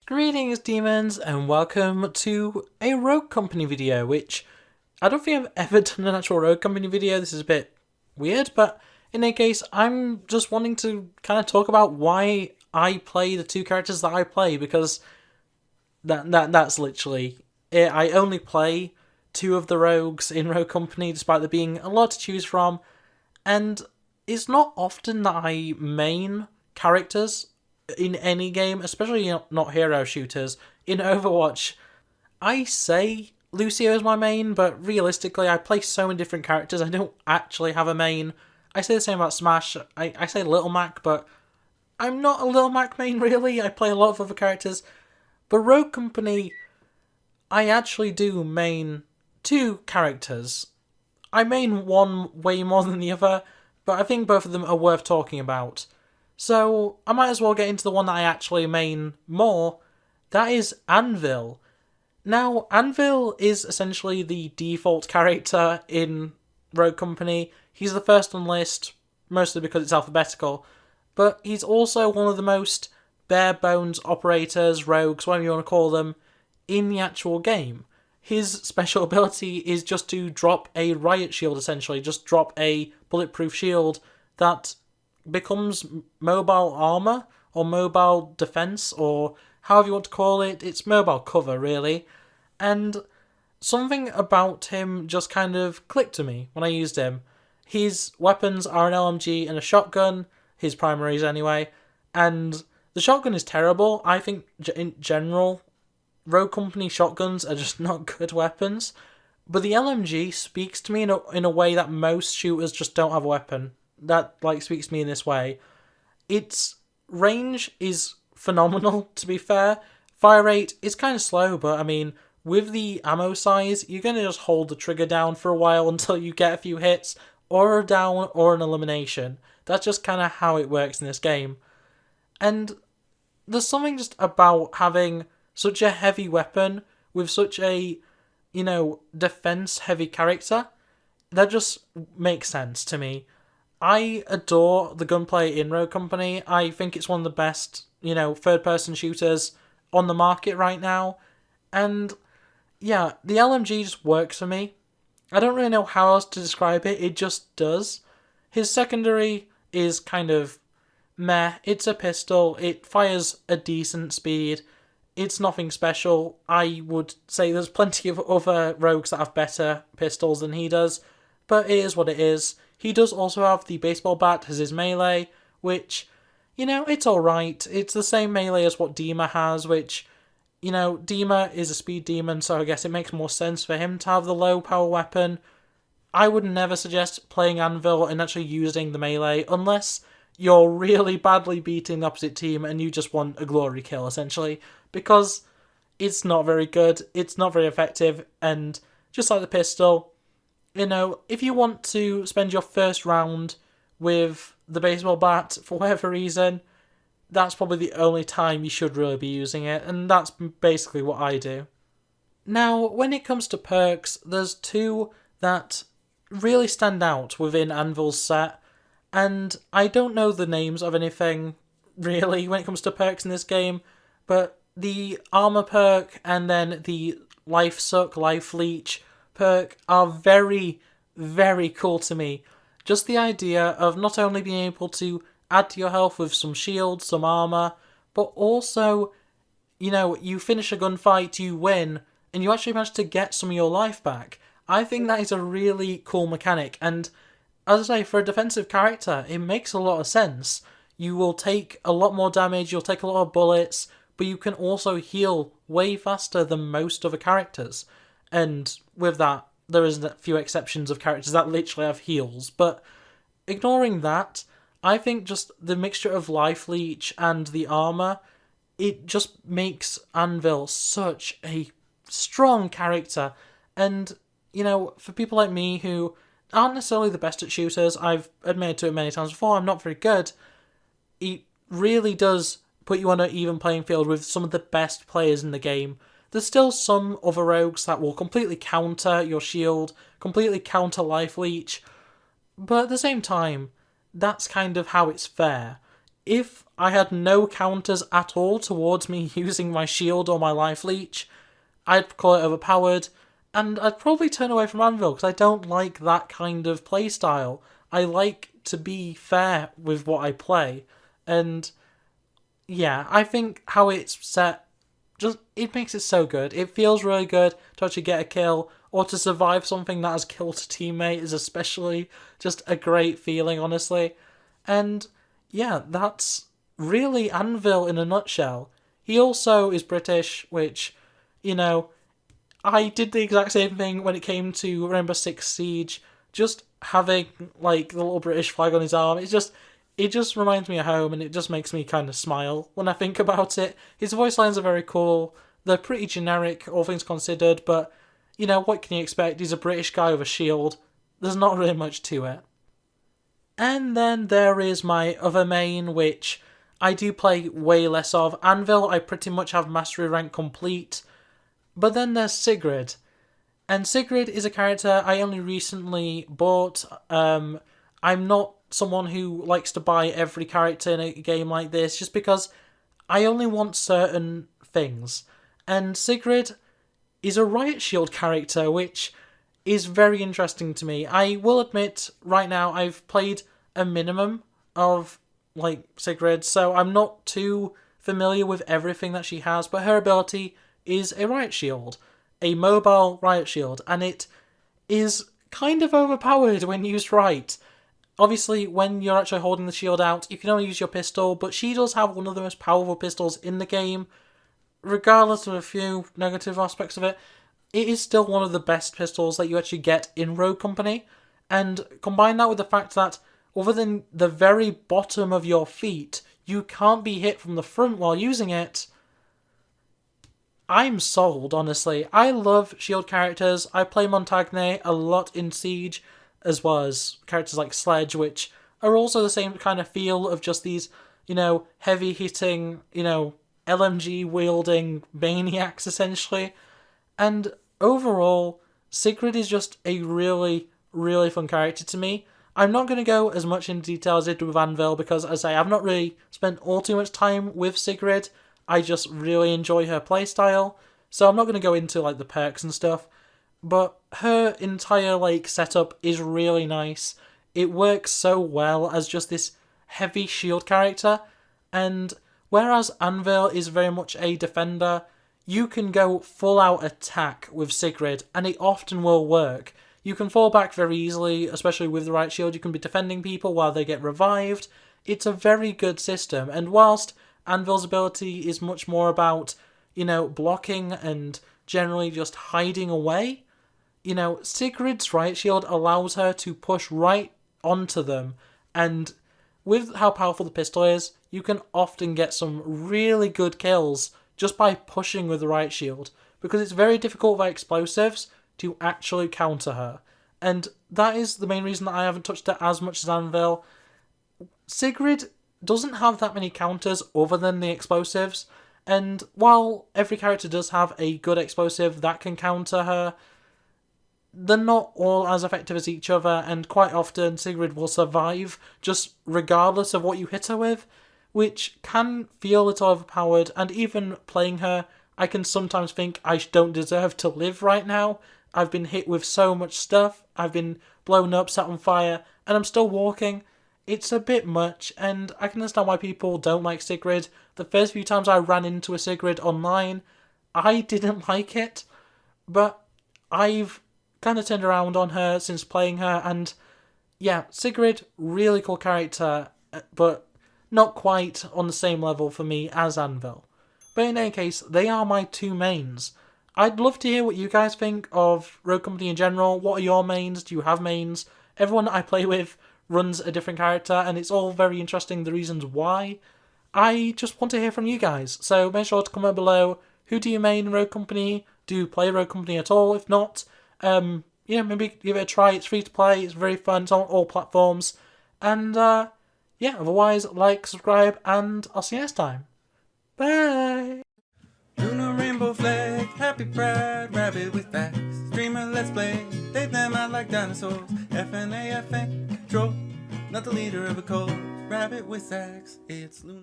Greetings, demons, and welcome to a Rogue Company video, which I don't think I've ever done an actual Rogue Company video. This is a bit weird, but in any case, I'm just wanting to kind of talk about why I play the two characters that I play, because that's literally it. I only play two of the rogues in Rogue Company, despite there being a lot to choose from, and it's not often that I main characters in any game, especially not hero shooters. In Overwatch, I say Lucio is my main, but realistically, I play so many different characters, I don't actually have a main. I say the same about Smash. I say Little Mac, but I'm not a Little Mac main, really. I play a lot of other characters. But Rogue Company, I actually do main two characters. I main one way more than the other, but I think both of them are worth talking about. So I might as well get into the one that I actually main more. That is Anvil. Now, Anvil is essentially the default character in Rogue Company. He's the first on the list, mostly because it's alphabetical, but he's also one of the most bare-bones operators, rogues, whatever you want to call them, in the actual game. His special ability is just to drop a riot shield, essentially. Just drop a bulletproof shield that becomes mobile armor or mobile defense, or however you want to call it. It's mobile cover, really. And something about him just kind of clicked to me when I used him. His weapons are an LMG and a shotgun, his primaries anyway, and the shotgun is terrible. I think in general, Rogue Company shotguns are just not good weapons, but the LMG speaks to me in a way that most shooters just don't have a weapon that speaks to me in this way. Its range is phenomenal, to be fair. Fire rate is kind of slow, but I mean, with the ammo size, you're going to just hold the trigger down for a while until you get a few hits, or a down, or an elimination. That's just kind of how it works in this game. And there's something just about having such a heavy weapon with such a, defense-heavy character that just makes sense to me. I adore the gunplay in Rogue Company. I think it's one of the best, third-person shooters on the market right now. And, yeah, the LMG just works for me. I don't really know how else to describe it. It just does. His secondary is kind of meh. It's a pistol. It fires a decent speed. It's nothing special. I would say there's plenty of other rogues that have better pistols than he does, but it is what it is. He does also have the baseball bat as his melee, which, it's alright. It's the same melee as what Dima has, which, Dima is a speed demon, so I guess it makes more sense for him to have the low power weapon. I would never suggest playing Anvil and actually using the melee, unless you're really badly beating the opposite team and you just want a glory kill, essentially, because it's not very good, it's not very effective, and just like the pistol, if you want to spend your first round with the baseball bat for whatever reason, that's probably the only time you should really be using it, and that's basically what I do. Now, when it comes to perks, there's two that really stand out within Anvil's set, and I don't know the names of anything, really, when it comes to perks in this game, but the armor perk and then the life suck, life leech perk are very, very cool to me. Just the idea of not only being able to add to your health with some shield, some armor, but also, you finish a gunfight, you win, and you actually manage to get some of your life back. I think that is a really cool mechanic, and as I say, for a defensive character, it makes a lot of sense. You will take a lot more damage, you'll take a lot of bullets, but you can also heal way faster than most other characters. And with that, there is a few exceptions of characters that literally have heals. But ignoring that, I think just the mixture of life leech and the armor, it just makes Anvil such a strong character. And, for people like me who aren't necessarily the best at shooters, I've admitted to it many times before, I'm not very good, it really does put you on an even playing field with some of the best players in the game. There's still some other rogues that will completely counter your shield, completely counter life leech, but at the same time, that's kind of how it's fair. if I had no counters at all towards me using my shield or my life leech, I'd call it overpowered, and I'd probably turn away from Anvil because I don't like that kind of playstyle. I like to be fair with what I play, and yeah, I think how it's set, just it makes it so good. It feels really good to actually get a kill or to survive something that has killed a teammate is especially just a great feeling, honestly. And yeah, that's really Anvil in a nutshell. He also is British, which, you know, I did the exact same thing when it came to Rainbow Six Siege. Just having like the little British flag on his arm, it just reminds me of home, and it just makes me kind of smile when I think about it. His voice lines are very cool. They're pretty generic, all things considered, but you know, what can you expect? He's a British guy with a shield. There's not really much to it. And then there is my other main, which I do play way less of. Anvil, I pretty much have mastery rank complete. But then there's Sigrid. And Sigrid is a character I only recently bought. I'm not someone who likes to buy every character in a game like this, just because I only want certain things. And Sigrid is a Riot Shield character, which is very interesting to me. I will admit, right now, I've played a minimum of, like, Sigrid, so I'm not too familiar with everything that she has, but her ability is a Riot Shield, a mobile Riot Shield, and it is kind of overpowered when used right. Obviously, when you're actually holding the shield out, you can only use your pistol, but she does have one of the most powerful pistols in the game. Regardless of a few negative aspects of it, it is still one of the best pistols that you actually get in Rogue Company. And combine that with the fact that, other than the very bottom of your feet, you can't be hit from the front while using it. I'm sold, honestly. I love shield characters. I play Montagne a lot in Siege, as well as characters like Sledge, which are also the same kind of feel of just these, heavy-hitting, LMG-wielding maniacs, essentially. And overall, Sigrid is just a really, really fun character to me. I'm not going to go as much into detail as I did with Anvil, because, as I say, I've not really spent all too much time with Sigrid. I just really enjoy her playstyle, so I'm not going to go into, the perks and stuff. But her entire, setup is really nice. It works so well as just this heavy shield character, and whereas Anvil is very much a defender, you can go full-out attack with Sigrid, and it often will work. You can fall back very easily, especially with the right shield. You can be defending people while they get revived. It's a very good system, and whilst Anvil's ability is much more about, blocking and generally just hiding away, Sigrid's right shield allows her to push right onto them, and with how powerful the pistol is, you can often get some really good kills just by pushing with the right shield, because it's very difficult with explosives to actually counter her. And that is the main reason that I haven't touched it as much as Anvil. Sigrid doesn't have that many counters other than the explosives, and while every character does have a good explosive that can counter her, they're not all as effective as each other, and quite often Sigrid will survive just regardless of what you hit her with, which can feel a little overpowered, and even playing her, I can sometimes think I don't deserve to live right now. I've been hit with so much stuff, I've been blown up, set on fire, and I'm still walking. It's a bit much, and I can understand why people don't like Sigrid. The first few times I ran into a Sigrid online, I didn't like it, but I've kind of turned around on her since playing her, and yeah, Sigrid, really cool character, but not quite on the same level for me as Anvil. But in any case, they are my two mains. I'd love to hear what you guys think of Rogue Company in general. What are your mains? Do you have mains? Everyone that I play with runs a different character, and it's all very interesting, the reasons why. I just want to hear from you guys, so make sure to comment below. Who do you main in Rogue Company? Do you play Rogue Company at all? If not, maybe give it a try. It's free to play, it's very fun, it's on all platforms. And, otherwise, like, subscribe, and I'll see you next time. Bye! Lunar rainbow flag, happy pride, rabbit with facts. Streamer let's play, take them out like dinosaurs. FNA, FN, control. not the leader of a cult. Rabbit with sax, it's Luna.